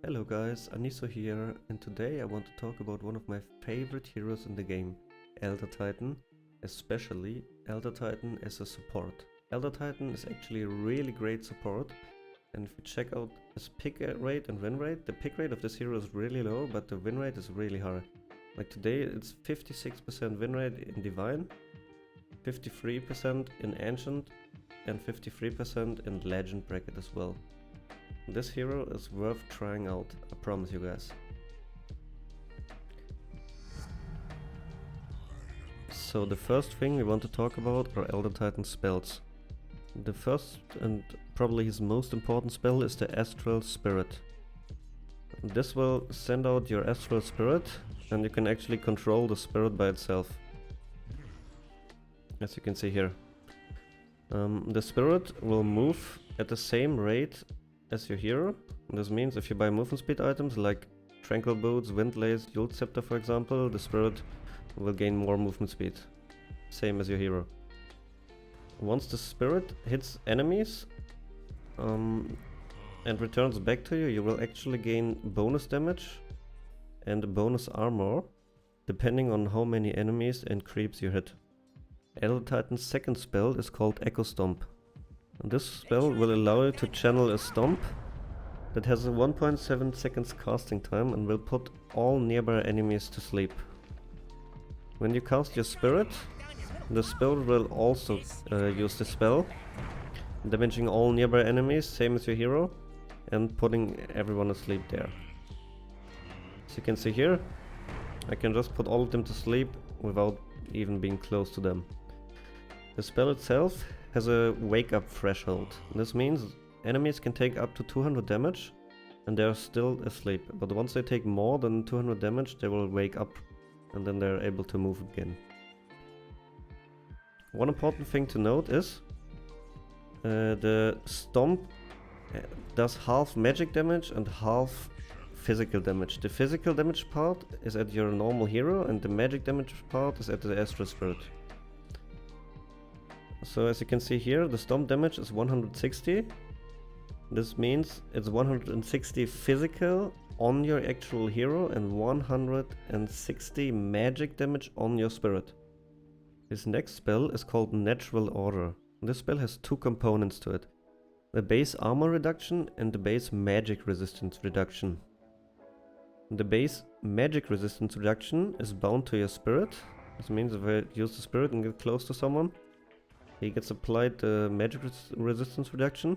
Hello guys, Aniso here, and today I want to talk about one of my favorite heroes in the game, Eldertitan, especially Eldertitan as a support. Eldertitan is actually a really great support, and if you check out his pick rate and win rate, the pick rate of this hero is really low, but the win rate is really high. Like today it's 56% win rate in Divine, 53% in Ancient, and 53% in Legend bracket as well. This hero is worth trying out, I promise you guys. So the first thing we want to talk about are Eldertitan spells. The first and probably his most important spell is the Astral Spirit. This will send out your Astral Spirit and you can actually control the spirit by itself. As you can see here. The spirit will move at the same rate as your hero. This means if you buy movement speed items like Tranquil Boots, Windlace, Yule Scepter for example, the spirit will gain more movement speed. Same as your hero. Once the spirit hits enemies and returns back to you, you will actually gain bonus damage and bonus armor depending on how many enemies and creeps you hit. Eldertitan's second spell is called Echo Stomp. This spell will allow you to channel a stomp that has a 1.7 seconds casting time and will put all nearby enemies to sleep. When you cast your spirit, the spell will also use the spell, damaging all nearby enemies, same as your hero, and putting everyone asleep there. As you can see here, I can just put all of them to sleep without even being close to them. The spell itself has a wake up threshold. This means enemies can take up to 200 damage and they are still asleep, but once they take more than 200 damage they will wake up and then they're able to move again. One important thing to note is the stomp does half magic damage and half physical damage. The physical damage part is at your normal hero and the magic damage part is at the Astral Spirit. So as you can see here, the stomp damage is 160. This means it's 160 physical on your actual hero and 160 magic damage on your spirit. His next spell is called Natural Order. This spell has two components to it. The base armor reduction and the base magic resistance reduction. The base magic resistance reduction is bound to your spirit. This means if I use the spirit and get close to someone, he gets applied the magic resistance reduction.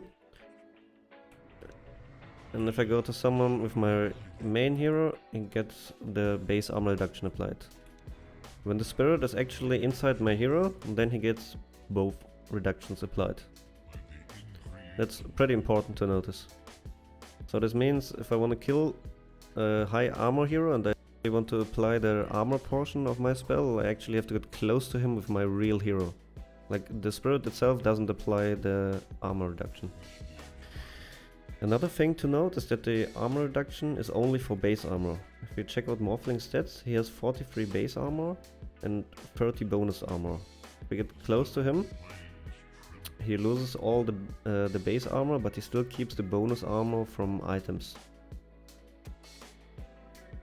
And if I go to someone with my main hero, he gets the base armor reduction applied. When the spirit is actually inside my hero, then he gets both reductions applied. That's pretty important to notice. So this means if I want to kill a high armor hero and I want to apply the armor portion of my spell, I actually have to get close to him with my real hero. Like, the spirit itself doesn't apply the armor reduction. Another thing to note is that the armor reduction is only for base armor. If you check out Morphling's stats, he has 43 base armor and 30 bonus armor. If we get close to him, he loses all the base armor, but he still keeps the bonus armor from items.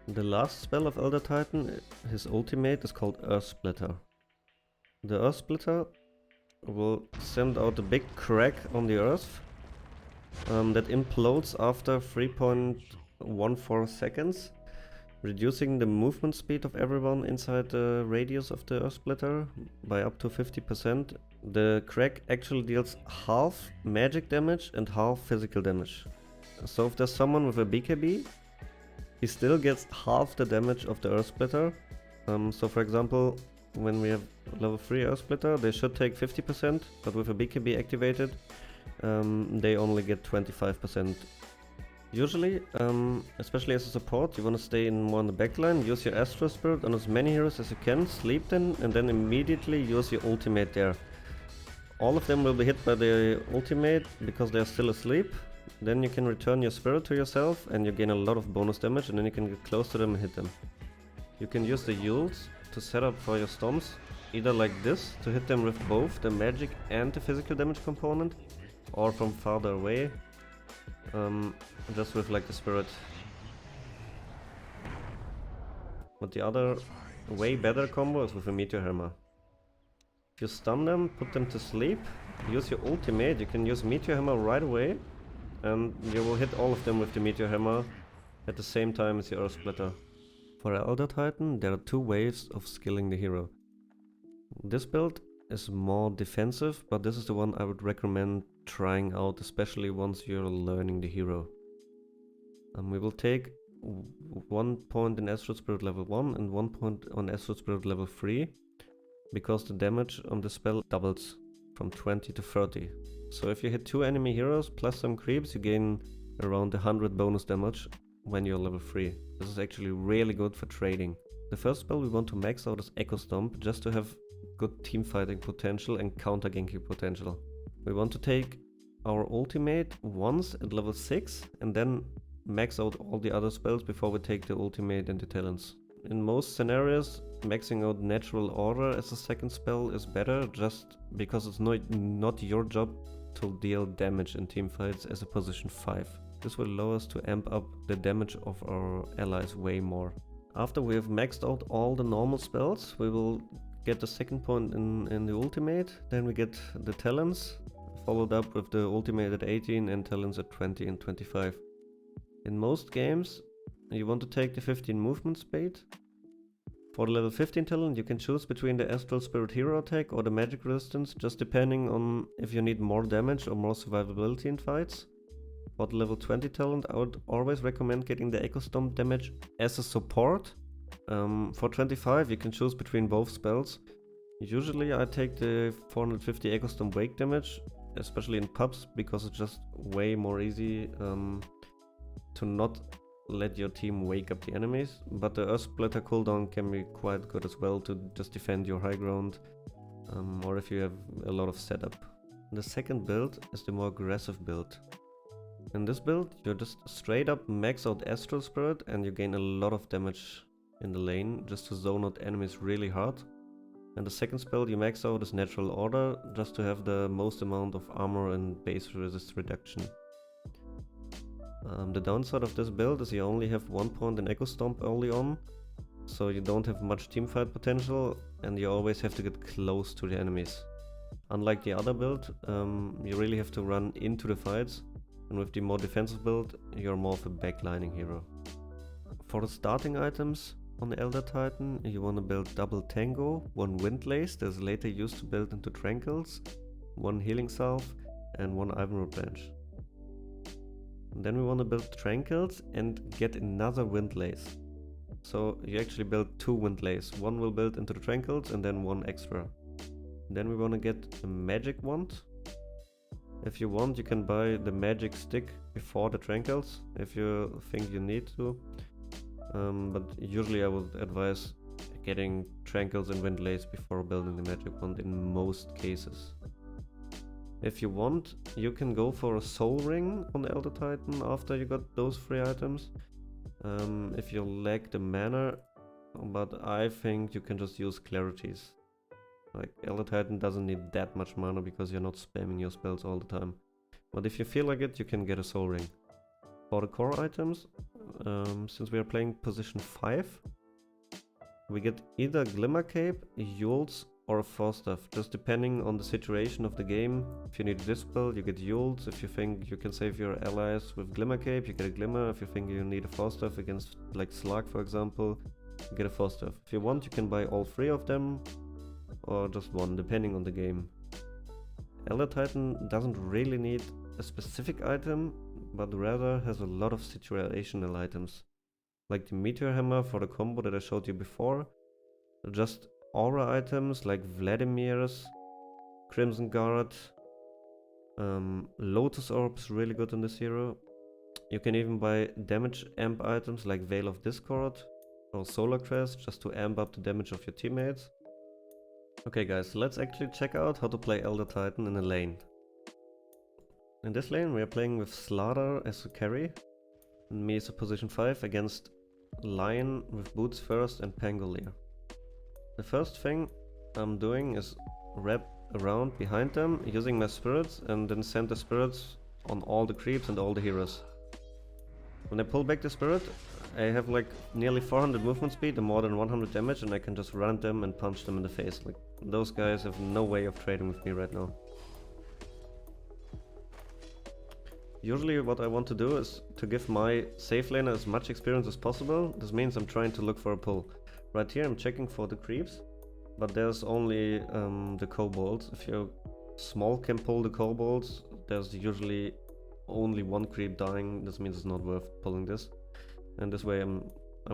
The last spell of Eldertitan, his ultimate, is called Earth Splitter. The Earth Splitter will send out a big crack on the earth that implodes after 3.14 seconds, reducing the movement speed of everyone inside the radius of the Earth Splitter by up to 50%. The crack actually deals half magic damage and half physical damage. So if there's someone with a BKB, he still gets half the damage of the Earth Splitter. So for example, when we have level 3 Earth Splitter, they should take 50%, but with a BKB activated, they only get 25%. Usually, especially as a support, you want to stay more in the backline, use your Astral Spirit on as many heroes as you can, sleep them, and then immediately use your ultimate there. All of them will be hit by the ultimate because they are still asleep. Then you can return your spirit to yourself and you gain a lot of bonus damage, and then you can get close to them and hit them. You can use the Yules to set up for your stomps, either like this, to hit them with both the magic and the physical damage component, or from farther away, just with like the spirit. But the other way better combo is with a Meteor Hammer. If you stun them, put them to sleep, use your ultimate, you can use Meteor Hammer right away, and you will hit all of them with the Meteor Hammer at the same time as your Earth Splitter. For Eldertitan, there are two ways of skilling the hero. This build is more defensive, but this is the one I would recommend trying out, especially once you're learning the hero. We will take 1 point in Astral Spirit level 1 and 1 point on Astral Spirit level 3, because the damage on the spell doubles from 20 to 30. So if you hit 2 enemy heroes plus some creeps, you gain around 100 bonus damage when you're level 3. This is actually really good for trading. The first spell we want to max out is Echo Stomp, just to have good team fighting potential and counter ganking potential. We want to take our ultimate once at level 6 and then max out all the other spells before we take the ultimate and the talents. In most scenarios, maxing out Natural Order as a second spell is better, just because it's not your job to deal damage in teamfights as a position 5. This will allow us to amp up the damage of our allies way more. After we have maxed out all the normal spells, we will get the second point in the ultimate, then we get the talents, followed up with the ultimate at 18 and talents at 20 and 25. In most games, you want to take the 15 movement speed. For the level 15 talent, you can choose between the Astral Spirit hero attack or the magic resistance, just depending on if you need more damage or more survivability in fights. For the level 20 talent, I would always recommend getting the Echo Stomp damage as a support. For 25, you can choose between both spells. Usually I take the 450 Echo Stomp wake damage, especially in pubs, because it's just way more easy to not let your team wake up the enemies, but the Earth Splitter cooldown can be quite good as well to just defend your high ground, or if you have a lot of setup. The second build is the more aggressive build. In this build, you just straight up max out Astral Spirit and you gain a lot of damage in the lane just to zone out enemies really hard. And the second spell you max out is Natural Order, just to have the most amount of armor and base resist reduction. The downside of this build is you only have 1 point in Echo Stomp early on, so you don't have much teamfight potential and you always have to get close to the enemies. Unlike the other build, you really have to run into the fights, and with the more defensive build, you're more of a backlining hero. For the starting items on the Eldertitan, you want to build double Tango, 1 Windlace that is later used to build into Tranquils, 1 Healing Salve and 1 Itembuild Branch. Then we want to build Tranquils and get another Windlace. So you actually build 2 Windlace, 1 will build into the Tranquils and then 1 extra. Then we want to get a Magic Wand. If you want, you can buy the Magic Stick before the Tranquils, if you think you need to. But usually I would advise getting Tranquils and Windlace before building the Magic Wand in most cases. If you want, you can go for a Soul Ring on the Eldertitan after you got those 3 items. If you lack the mana, but I think you can just use Clarities. Like, Eldertitan doesn't need that much mana because you're not spamming your spells all the time. But if you feel like it, you can get a Soul Ring. For the core items, since we are playing position 5, we get either Glimmer Cape, Yules, or a Forstaff, just depending on the situation of the game. If you need a Dispel, you get Yules. If you think you can save your allies with Glimmer Cape, you get a Glimmer. If you think you need a Forstaff against, like, Slug for example, you get a Forstaff. If you want, you can buy all 3 of them, or just 1, depending on the game. Eldertitan doesn't really need a specific item, but rather has a lot of situational items, like the Meteor Hammer for the combo that I showed you before, just aura items like Vladimir's, Crimson Guard, Lotus Orbs really good in this hero. You can even buy damage amp items like Veil of Discord or Solar Crest just to amp up the damage of your teammates. Okay guys, let's actually check out how to play Eldertitan in a lane. In this lane we are playing with Slaughter as a carry, and me as a position 5 against Lion with Boots First and Pangolier. The first thing I'm doing is wrap around behind them using my spirits and then send the spirits on all the creeps and all the heroes. When I pull back the spirit, I have like nearly 400 movement speed and more than 100 damage, and I can just run them and punch them in the face. Like, those guys have no way of trading with me right now. Usually what I want to do is to give my safe laner as much experience as possible. This means I'm trying to look for a pull. Right here I'm checking for the creeps, but there's only the kobolds. If you're small can pull the kobolds, there's usually only one creep dying. This means it's not worth pulling this. And this way I'm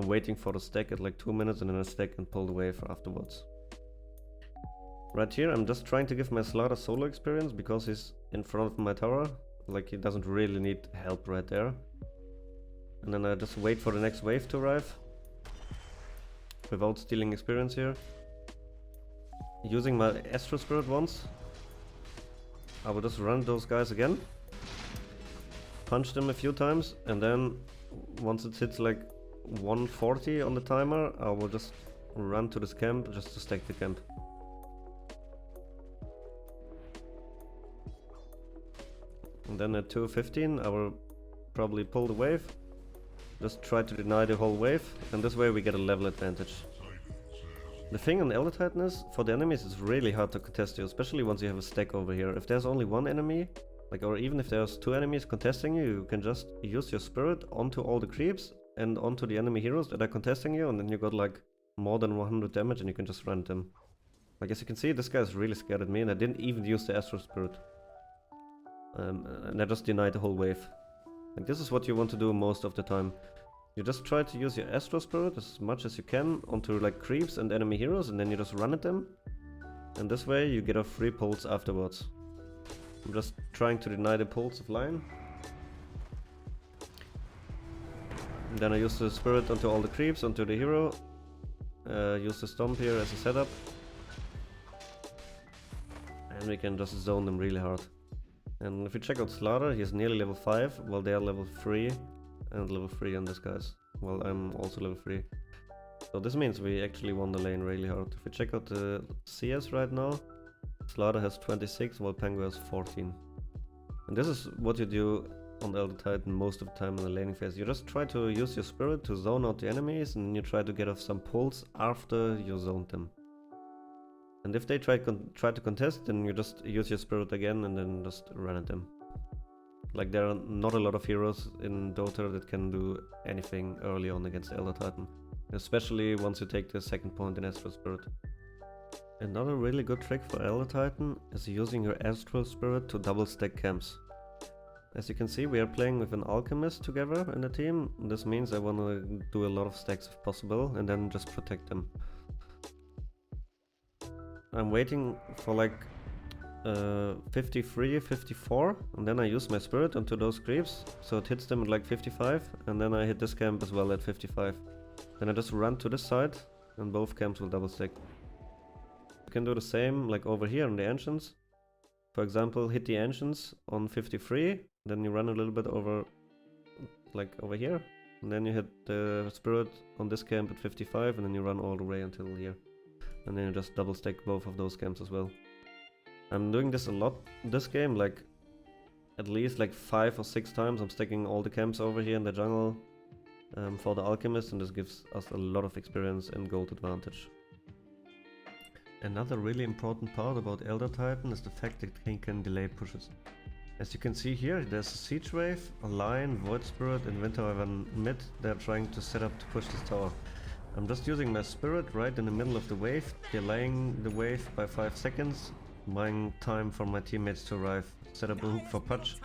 waiting for the stack at like 2 minutes and then I stack and pull the wave afterwards. Right here I'm just trying to give my Slaughter solo experience because he's in front of my tower. Like, he doesn't really need help right there. And then I just wait for the next wave to arrive without stealing experience here. Using my Astro Spirit once, I will just run those guys again, punch them a few times, and then once it hits like 140 on the timer, I will just run to this camp just to stack the camp. And then at 2:15 I will probably pull the wave, just try to deny the whole wave, and this way we get a level advantage. The thing on Eldertitan is, for the enemies it's really hard to contest you, especially once you have a stack over here. If there's only one enemy, like, or even if there's 2 enemies contesting you, you can just use your spirit onto all the creeps and onto the enemy heroes that are contesting you, and then you got like more than 100 damage and you can just run them. Like, as you can see, this guy is really scared at me, and I didn't even use the Astro Spirit. And I just denied the whole wave. Like, this is what you want to do most of the time. You just try to use your Astro Spirit as much as you can onto like creeps and enemy heroes, and then you just run at them. And this way you get a free pulse afterwards. I'm just trying to deny the pulse of Lion. And then I use the Spirit onto all the creeps, onto the hero. Use the Stomp here as a setup. And we can just zone them really hard. And if you check out Slaughter, he's nearly level 5, while they are level 3 and level 3 on this guys. Well, I'm also level 3. So this means we actually won the lane really hard. If you check out the CS right now, Slaughter has 26 while Pango has 14. And this is what you do on Eldertitan most of the time in the laning phase. You just try to use your spirit to zone out the enemies, and you try to get off some pulls after you zoned them. And if they try to contest, then you just use your spirit again and then just run at them. Like, there are not a lot of heroes in Dota that can do anything early on against Eldertitan, especially once you take the second point in Astral Spirit. Another really good trick for Eldertitan is using your Astral Spirit to double stack camps. As you can see, we are playing with an Alchemist together in the team. This means I want to do a lot of stacks if possible and then just protect them. I'm waiting for like 53, 54, and then I use my spirit onto those creeps, so it hits them at like 55, and then I hit this camp as well at 55. Then I just run to this side, and both camps will double stack. You can do the same like over here on the Ancients. For example, hit the Ancients on 53, then you run a little bit over, like over here, and then you hit the spirit on this camp at 55, and then you run all the way until here. And then you just double stack both of those camps as well. I'm doing this a lot this game, like at least like 5 or 6 times. I'm stacking all the camps over here in the jungle for the Alchemist, and this gives us a lot of experience and gold advantage. Another really important part about Eldertitan is the fact that he can delay pushes. As you can see here, there's a Siege Wave, a Lion, Void Spirit and Winter Wyvern mid. They're trying to set up to push this tower. I'm just using my spirit right in the middle of the wave, delaying the wave by 5 seconds, buying time for my teammates to arrive. Set up a hook for Pudge,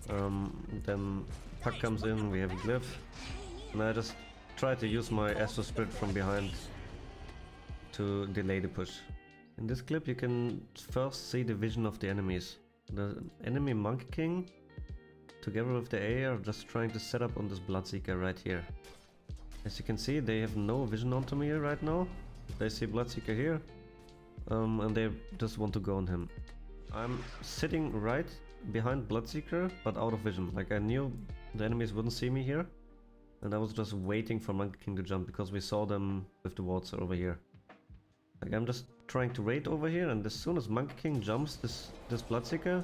then Puck comes in, we have a glyph, and I just try to use my Astro Spirit from behind to delay the push. In this clip you can first see the vision of the enemies. The enemy Monkey King, together with the A, are just trying to set up on this Bloodseeker right here. As you can see, they have no vision onto me right now. They see Bloodseeker here, and they just want to go on him. I'm sitting right behind Bloodseeker, but out of vision. Like, I knew the enemies wouldn't see me here, and I was just waiting for Monkey King to jump because we saw them with the wards over here. Like, I'm just trying to raid over here, and as soon as Monkey King jumps this Bloodseeker,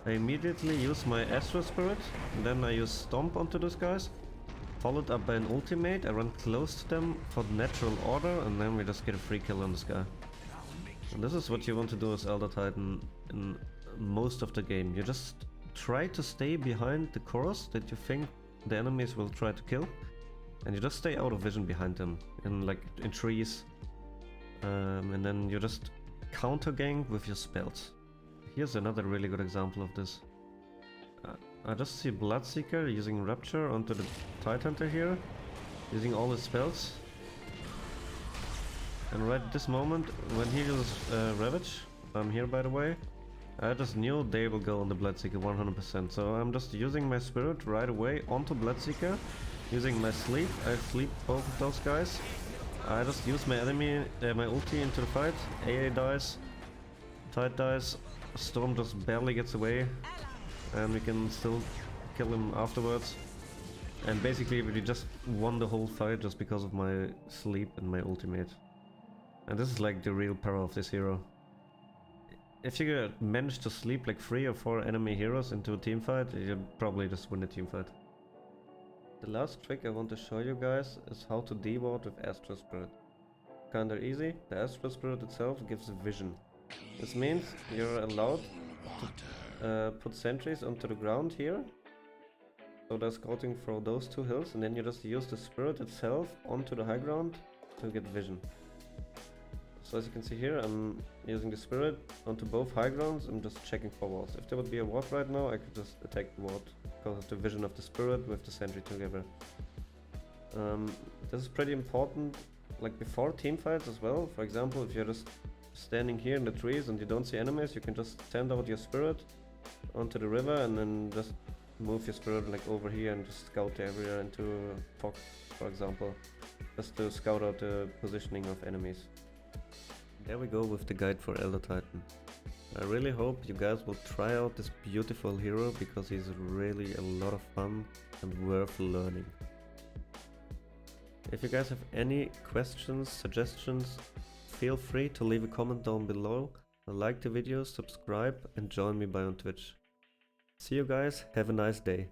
I immediately use my Astro Spirit, and then I use Stomp onto those guys. followed up by an ultimate. I run close to them for the natural order, and then we just get a free kill on this guy. And this is what you want to do as Eldertitan in most of the game. You just try to stay behind the chorus that you think the enemies will try to kill, and you just stay out of vision behind them, in trees, and then you just counter gang with your spells. Here's another really good example of this. I just see Bloodseeker using Rapture onto the Tidehunter here, using all his spells. And right at this moment, when he uses Ravage, I'm here by the way, I just knew they will go on the Bloodseeker 100%. So I'm just using my Spirit right away onto Bloodseeker, using my Sleep. I sleep both of those guys. I just use my enemy, my ulti into the fight. AA dies, Tide dies, Storm just barely gets away, and we can still kill him afterwards. And basically we just won the whole fight just because of my sleep and my ultimate. And this is like the real power of this hero. If you manage to sleep like 3 or 4 enemy heroes into a teamfight, you probably just win a teamfight. The last trick I want to show you guys is how to deward with Astral Spirit. Kinda easy. The Astral Spirit itself gives vision. This means you're allowed to put sentries onto the ground here, so they're scouting for those 2 hills, and then you just use the spirit itself onto the high ground to get vision. So as you can see here, I'm using the spirit onto both high grounds. I'm just checking for wards. If there would be a ward right now, I could just attack the ward because of the vision of the spirit with the sentry together. This is pretty important, like before teamfights as well. For example, if you're just standing here in the trees and you don't see enemies, you can just send out your spirit onto the river and then just move your spirit like over here and just scout the area into fog, for example, just to scout out the positioning of enemies. There we go with the guide for Eldertitan. I really hope you guys will try out this beautiful hero because he's really a lot of fun and worth learning. If you guys have any questions, suggestions, feel free to leave a comment down below, like the video, subscribe and join me on Twitch. See you guys, have a nice day.